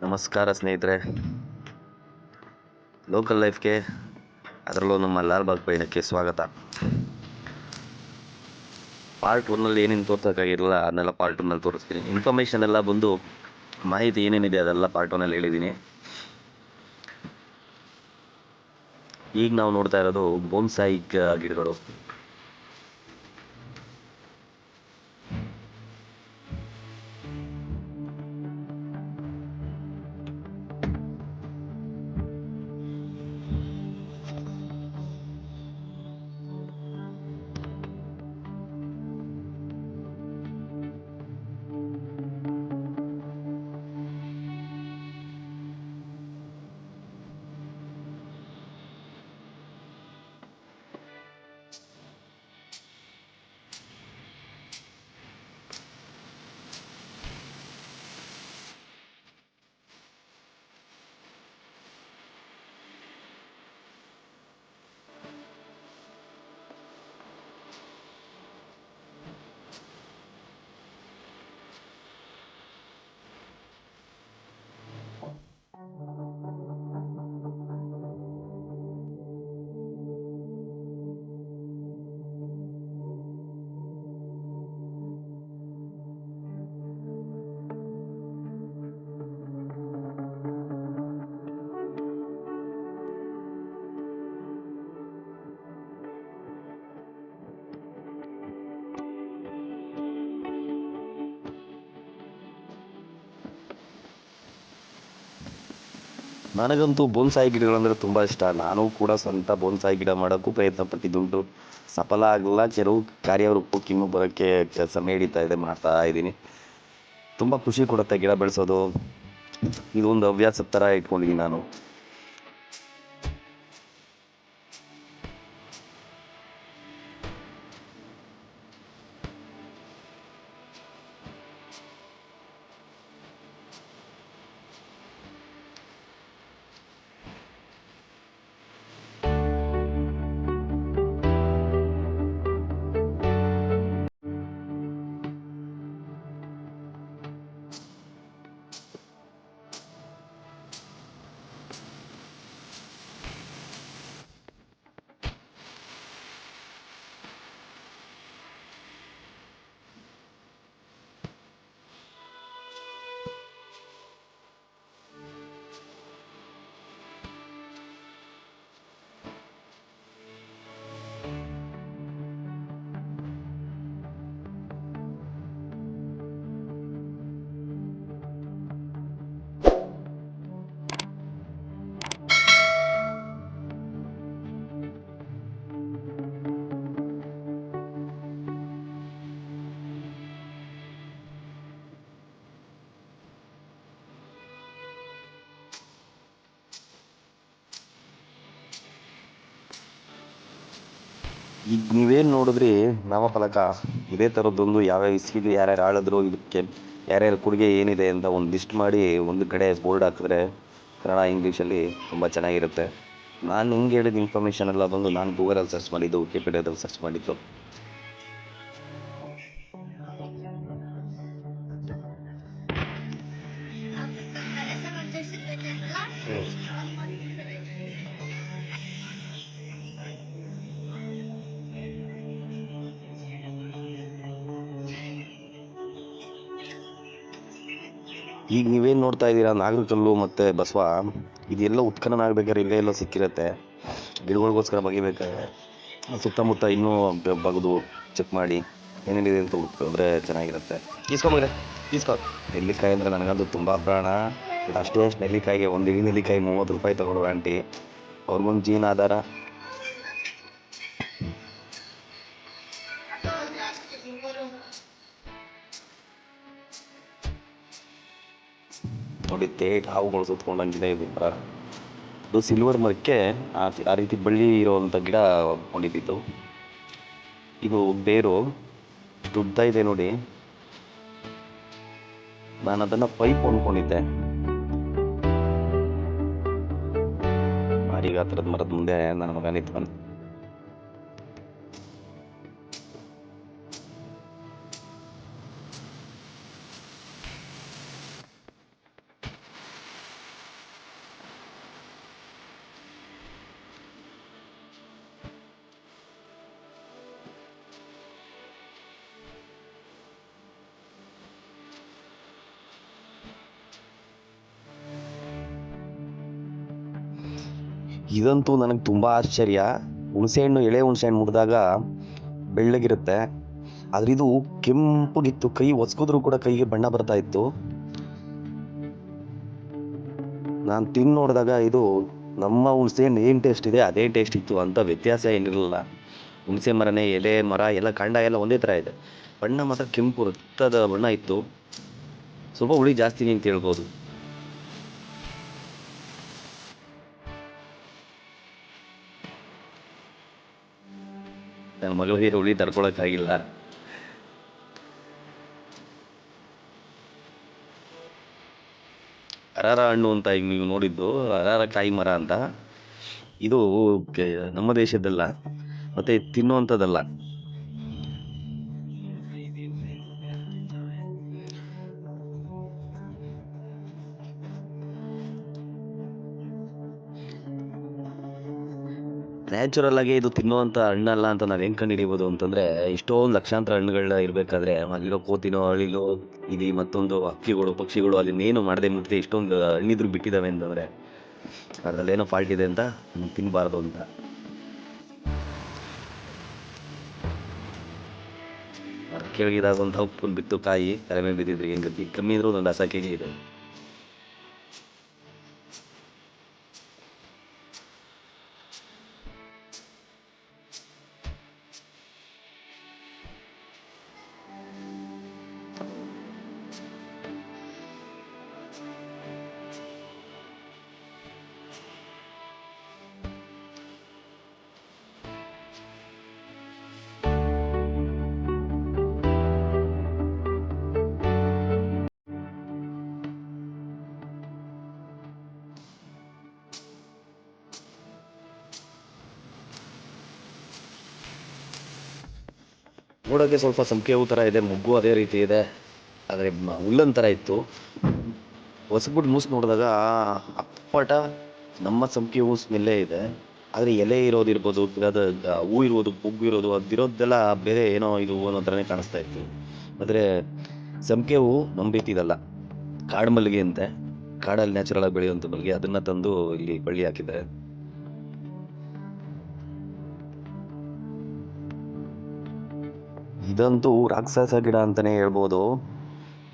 ನಮಸ್ಕಾರ ಸ್ನೇಹಿತರೆ. ಲೋಕಲ್ ಲೈಫ್ಗೆ, ಅದರಲ್ಲೂ ನಮ್ಮ ಲಾಲ್ಬಾಗ್ ಪಯಣಕ್ಕೆ ಸ್ವಾಗತ. ಪಾರ್ಟ್ 1ನಲ್ಲಿ ಏನೇನು ತೋರ್ಸೋಕ್ಕಾಗಿರಲ್ಲ ಅದನ್ನೆಲ್ಲ ಪಾರ್ಟ್ 2ನಲ್ಲಿ ತೋರಿಸ್ತೀನಿ. ಇನ್ಫಾರ್ಮೇಷನ್ ಎಲ್ಲ ಬಂದು ಮಾಹಿತಿ ಏನೇನಿದೆ ಅದೆಲ್ಲ ಪಾರ್ಟ್ 1ನಲ್ಲಿ ಹೇಳಿದ್ದೀನಿ. ಈಗ ನಾವು ನೋಡ್ತಾ ಇರೋದು ಬೋನ್ಸಾಯಿ ಗಿಡಗಳು. ನನಗಂತೂ ಬೋನ್ಸಾಯಿ ಗಿಡಗಳಂದ್ರೆ ತುಂಬ ಇಷ್ಟ. ನಾನು ಕೂಡ ಸ್ವಂತ ಬೋನ್ಸಾಯಿ ಗಿಡ ಮಾಡೋಕ್ಕೂ ಪ್ರಯತ್ನ ಪಟ್ಟಿದ್ದುಂಟು. ಸಫಲ ಆಗಲ್ಲ, ಕೆಲವು ಕಾರ್ಯರೂಪಕ್ಕೆ ಇನ್ನೂ ಬರೋಕ್ಕೆ ಸಮಯ ಹಿಡಿತಾ ಇದೆ, ಮಾಡ್ತಾ ಇದ್ದೀನಿ. ತುಂಬ ಖುಷಿ ಕೊಡುತ್ತೆ ಗಿಡ ಬೆಳೆಸೋದು. ಇದೊಂದು ಹವ್ಯಾಸದ ಥರ ಇಟ್ಕೊಂಡಿದ್ದೀನಿ ನಾನು. ಈಗ ನೀವೇನು ನೋಡಿದ್ರಿ ನಾಮಫಲಕ, ಇದೇ ಥರದ್ದೊಂದು ಯಾವ್ಯಾವ ಇಸ್ವಿಗೆ ಯಾರ್ಯಾರು ಆಳಿದ್ರು, ಇದಕ್ಕೆ ಯಾರ್ಯಾರ ಕೊಡುಗೆ ಏನಿದೆ ಅಂತ ಒಂದು ಲಿಸ್ಟ್ ಮಾಡಿ ಒಂದು ಕಡೆ ಬೋರ್ಡ್ ಹಾಕಿದ್ರೆ ಕನ್ನಡ ಇಂಗ್ಲೀಷಲ್ಲಿ ತುಂಬ ಚೆನ್ನಾಗಿರುತ್ತೆ. ನಾನು ಹಿಂಗೆ ಹೇಳಿದ ಇನ್ಫಾರ್ಮೇಷನ್ ಎಲ್ಲ ಬಂದು ನಾನು ಗೂಗಲಲ್ಲಿ ಸರ್ಚ್ ಮಾಡಿದ್ದು, ವಿಕಿಪೀಡಿಯಾದಲ್ಲಿ ಸರ್ಚ್ ಮಾಡಿದ್ದು. ಈಗ ನೀವೇನು ನೋಡ್ತಾ ಇದ್ದೀರಾ ನಾಗರಕಲ್ಲು ಮತ್ತು ಬಸವ, ಇದೆಲ್ಲ ಉತ್ಖನನ ಆಗ್ಬೇಕಾದ್ರೆ ಇಲ್ಲೇ ಎಲ್ಲೋ ಸಿಕ್ಕಿರುತ್ತೆ. ಗಿಡಗಳಿಗೋಸ್ಕರ ಬಗಿಬೇಕಾದ್ರೆ ಸುತ್ತಮುತ್ತ ಇನ್ನೂ ಬಗೆದು ಚೆಕ್ ಮಾಡಿ ಏನೇನಿದೆ ಅಂತ ಹುಡ್ಕಿದ್ರೆ ಚೆನ್ನಾಗಿರುತ್ತೆ. ಈಸ್ಕೊ ನೆಲ್ಲಿಕಾಯಿ ಅಂದರೆ ನನಗಂತೂ ತುಂಬ ಪ್ರಾಣ. ಅಷ್ಟೇ ನೆಲ್ಲಿಕಾಯಿಗೆ ಒಂದು ಇಡೀ ನೆಲ್ಲಿಕಾಯಿ 30 ರೂಪಾಯಿ ತಗೊಳ್ಳೋ ಆಂಟಿ, ಅವ್ರಿಗೊಂದು ಜೀವನ ಆಧಾರ. ನೋಡಿ ಹಾವುಗಳು ಸುತ್ಕೊಂಡಂಗಿದೆ ಇದು ಮರ. ಇದು ಸಿಲ್ವರ್ ಮರಕ್ಕೆ ಆ ರೀತಿ ಬಳ್ಳಿ ಇರೋವಂಥ ಗಿಡ ಕೊಂಡಿದ್ದು. ಇದು ಬೇರು ದುಡ್ಡ ಇದೆ ನೋಡಿ. ನಾನು ಅದನ್ನು ಪೈಪ್ ಅಂದ್ಕೊಂಡಿದ್ದೆ. ಭಾರಿ ಗಾತ್ರದ ಮರದ ಮುಂದೆ ನನ್ನ ಮಗ ನಿಂತ್ಕೊಂಡು ಇದಂತೂ ನನಗೆ ತುಂಬಾ ಆಶ್ಚರ್ಯ. ಹುಣಸೆಹಣ್ಣು, ಎಳೆ ಹುಣಸೆಹಣ್ಣು ಮುರಿದಾಗ ಬೆಳ್ಳಗಿರುತ್ತೆ, ಆದ್ರೆ ಇದು ಕೆಂಪಗಿತ್ತು. ಕೈ ಒಸ್ಕಿದ್ರು ಕೂಡ ಕೈಗೆ ಬಣ್ಣ ಬರ್ತಾ ಇತ್ತು. ನಾನು ತಿಂದು ನೋಡಿದಾಗ ಇದು ನಮ್ಮ ಹುಣಸೆಹಣ್ಣು ಏನು ಟೇಸ್ಟ್ ಇದೆ ಅದೇ ಟೇಸ್ಟ್ ಇತ್ತು, ಅಂತ ವ್ಯತ್ಯಾಸ ಏನಿರಲಿಲ್ಲ. ಹುಣಸೆ ಮರನೇ, ಎಲೆ ಮರ ಎಲ್ಲ, ಕಾಂಡ ಎಲ್ಲ ಒಂದೇ ಥರ ಇದೆ, ಬಣ್ಣ ಮಾತ್ರ ಕೆಂಪು ರಕ್ತದ ಬಣ್ಣ ಇತ್ತು. ಸ್ವಲ್ಪ ಹುಳಿ ಜಾಸ್ತಿನೇ ಅಂತ ಹೇಳ್ಬೋದು. ನನ್ನ ಮಗಳಿಗೆ ಹುಳಿ ತಡ್ಕೊಳಕ್ಕಾಗಿಲ್ಲ. ಅರಾರ ಹಣ್ಣು ಅಂತ ಈಗ ನೀವು ನೋಡಿದ್ದು ಅರಾರ ಕಾಯಿ ಮರ ಅಂತ, ಇದು ನಮ್ಮ ದೇಶದ್ದಲ್ಲ, ಮತ್ತೆ ತಿನ್ನುವಂಥದ್ದಲ್ಲ. ನ್ಯಾಚುರಲ್ ಆಗಿ ಇದು ತಿನ್ನುವಂಥ ಹಣ್ಣಲ್ಲ ಅಂತ ನಾವು ಹೆಂಗೆ ಕಂಡು ಹಿಡಿಬೋದು ಅಂತಂದರೆ, ಇಷ್ಟೊಂದು ಲಕ್ಷಾಂತರ ಹಣ್ಣುಗಳನ್ನ ಇರಬೇಕಾದ್ರೆ ಅಲ್ಲಿರೋ ಕೋತಿನೋ ಅಳಿಲೋ ಇಲ್ಲಿ ಮತ್ತೊಂದು ಹಕ್ಕಿಗಳು ಪಕ್ಷಿಗಳು ಅಲ್ಲಿನ್ನೇನು ಮಾಡದೆ ಮುಟ್ಟದೆ ಇಷ್ಟೊಂದು ಹಣ್ಣಿದ್ರು ಬಿಟ್ಟಿದ್ದಾವೆ ಅಂತಂದರೆ ಅದರಲ್ಲೇನೋ ಫಾಲ್ಟ್ ಇದೆ ಅಂತ ತಿನ್ನಬಾರ್ದು ಅಂತ. ಕೆಳಗಿದಾಗ ಒಂದು ಉಪ್ಪು ಬಿತ್ತು ಕಾಯಿ ತಲೆ ಮೇಲೆ ಬಿದ್ದಿದ್ರೆ ಏನು ಗತಿ, ಕಮ್ಮಿ ಇದ್ರೂ ಒಂದು 10 kg ಇದೆ. ನೋಡೋಕ್ಕೆ ಸ್ವಲ್ಪ ಸಂಪಿಗೆ ಹೂ ಥರ ಇದೆ, ಮೊಗ್ಗು ಅದೇ ರೀತಿ ಇದೆ, ಆದರೆ ಹುಲ್ಲನ್ ಥರ ಇತ್ತು. ಹೊಸಬಿಟ್ಟು ಮೂಸ್ ನೋಡಿದಾಗ ಅಪ್ಪಟ ನಮ್ಮ ಸಂಪಿಗೆ ಹೂ ಸ್ಮೆಲ್ಲೇ ಇದೆ, ಆದರೆ ಎಲೆ ಇರೋದಿರ್ಬೋದು, ಗಿಡದ ಹೂ ಇರ್ಬೋದು, ಮೊಗ್ಗು ಇರೋದು ಅದಿರೋದೆಲ್ಲ ಬೇರೆ ಏನೋ ಇದು ಅನ್ನೋ ಥರನೇ ಕಾಣಿಸ್ತಾ ಇತ್ತು. ಆದರೆ ಸಂಪಿಗೆ ಹೂ ನಮ್ಮ ರೀತಿ ಇದಲ್ಲ, ಕಾಡು ಮಲ್ಲಿಗೆ ಅಂತೆ, ಕಾಡಲ್ಲಿ ನ್ಯಾಚುರಲ್ ಆಗಿ ಬೆಳೆಯುವಂಥ ಮಲ್ಲಿಗೆ, ಅದನ್ನ ತಂದು ಇಲ್ಲಿ ಬಳ್ಳಿ ಹಾಕಿದ್ದಾರೆ. ಇದಂತೂ ರಾಕ್ಷಸ ಗಿಡ ಅಂತಾನೆ ಹೇಳ್ಬೋದು.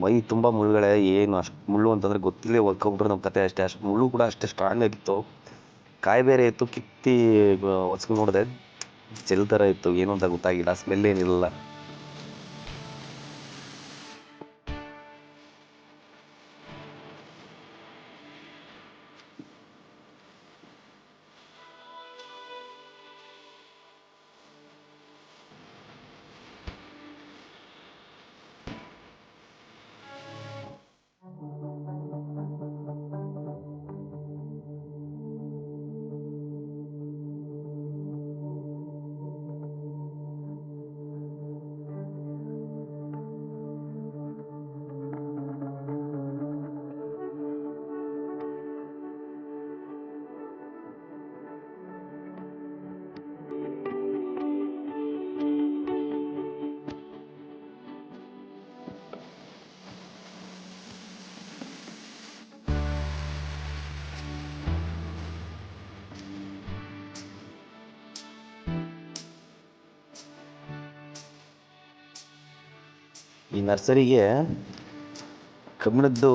ಮೈ ತುಂಬ ಮುಳ್ಳುಗಳೇ, ಏನು ಅಷ್ಟು ಮುಳ್ಳು ಅಂತಂದರೆ ಗೊತ್ತಿಲ್ಲೇ ಒದ್ಕೊಬಿಟ್ರೆ ನಮ್ಮ ಕತೆ ಅಷ್ಟೇ. ಅಷ್ಟು ಮುಳ್ಳು ಕೂಡ ಅಷ್ಟೇ ಸ್ಟ್ರಾಂಗ್ ಆಗಿತ್ತು. ಕಾಯಿ ಬೇರೆ ಇತ್ತು, ಕಿತ್ತಿ ಹೊಸ್ಕೊಂಡು ನೋಡಿದೆ, ಜೆಲ್ ಥರ ಇತ್ತು, ಏನು ಅಂತ ಗೊತ್ತಾಗಿಲ್ಲ, ಸ್ಮೆಲ್ ಏನಿರಲಿಲ್ಲ. ಈ ನರ್ಸರಿಗೆ ಕಬ್ಬಿಣದ್ದು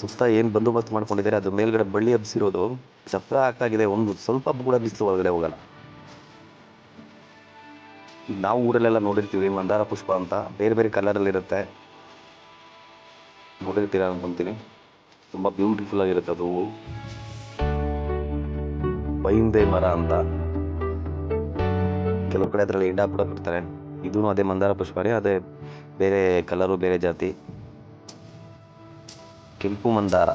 ಸುತ್ತ ಏನು ಬಂದೋಬಸ್ತ್ ಮಾಡ್ಕೊಂಡಿದ್ದಾರೆ, ಅದ್ರ ಮೇಲ್ಗಡೆ ಬಳ್ಳಿ ಹಬ್ಸಿರೋದು ಚಪ್ರ ಹಾಕಾಗಿದೆ, ಒಂದು ಸ್ವಲ್ಪ ಕೂಡ ಬಿಸಿಲು ಒಳಗಡೆ ಹೋಗಲ್ಲ. ನಾವು ಊರಲ್ಲೆಲ್ಲ ನೋಡಿರ್ತೀವಿ ಮಂದಾರ ಪುಷ್ಪ ಅಂತ, ಬೇರೆ ಬೇರೆ ಕಲರಲ್ಲಿ ಇರುತ್ತೆ, ನೋಡಿರ್ತೀರ ಅನ್ಕೊಂತೀನಿ. ತುಂಬ ಬ್ಯೂಟಿಫುಲ್ ಆಗಿರುತ್ತೆ ಅದು. ಬೈಂದೆ ಮರ ಅಂತ ಕೆಲವು ಕಡೆ ಅದರಲ್ಲಿ ಎಂಡ ಕೂಡ ಬಿಡ್ತಾರೆ. ಇದೂ ಅದೇ ಮಂದಾರ ಪುಷ್ಪನೇ, ಅದೇ ಬೇರೆ ಕಲರು, ಬೇರೆ ಜಾತಿ, ಕೆಂಪು ಮಂದಾರ.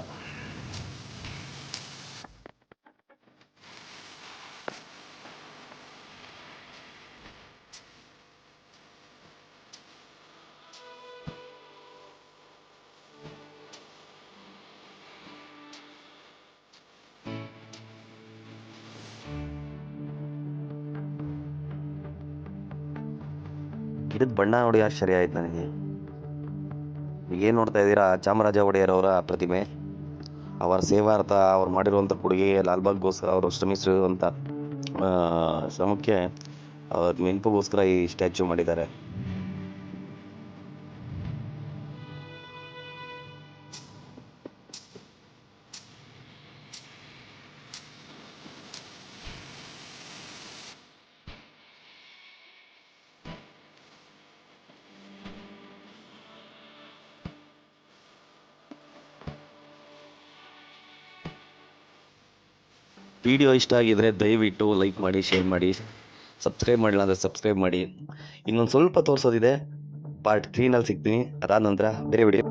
ಗಿಡದ ಬಣ್ಣ ನೋಡಿ ಆಶ್ಚರ್ಯ ಆಯ್ತು ನನಗೆ. ಈಗೇನು ನೋಡ್ತಾ ಇದ್ದೀರಾ, ಚಾಮರಾಜ ಒಡೆಯರ್ ಅವರ ಪ್ರತಿಮೆ. ಅವರ ಸೇವಾರ್ಥ ಅವ್ರು ಮಾಡಿರುವಂಥ ಕೊಡುಗೆಗೆ ಲಾಲ್ಬಾಗ್ಗೋಸ್ಕರ ಅವರು ಶ್ರಮಿಸಿರುವಂಥ ಶ್ರಮಕ್ಕೆ ಅವ್ರ ನೆನಪಿಗೋಸ್ಕರ ಈ ಸ್ಟ್ಯಾಚ್ಯೂ ಮಾಡಿದ್ದಾರೆ. ವಿಡಿಯೋ ಇಷ್ಟ ಆಗಿದ್ರೆ ದಯವಿಟ್ಟು ಲೈಕ್ ಮಾಡಿ, ಶೇರ್ ಮಾಡಿ, ಸಬ್ಸ್ಕ್ರೈಬ್ ಮಾಡಿಲ್ಲ ಅಂದರೆ ಸಬ್ಸ್ಕ್ರೈಬ್ ಮಾಡಿ. ಇನ್ನೊಂದು ಸ್ವಲ್ಪ ತೋರಿಸೋದಿದೆ, ಪಾರ್ಟ್ 3ನಲ್ಲಿ ಸಿಗ್ತೀನಿ. ಅದಾದ ನಂತರ ಬೇರೆ ವಿಡಿಯೋ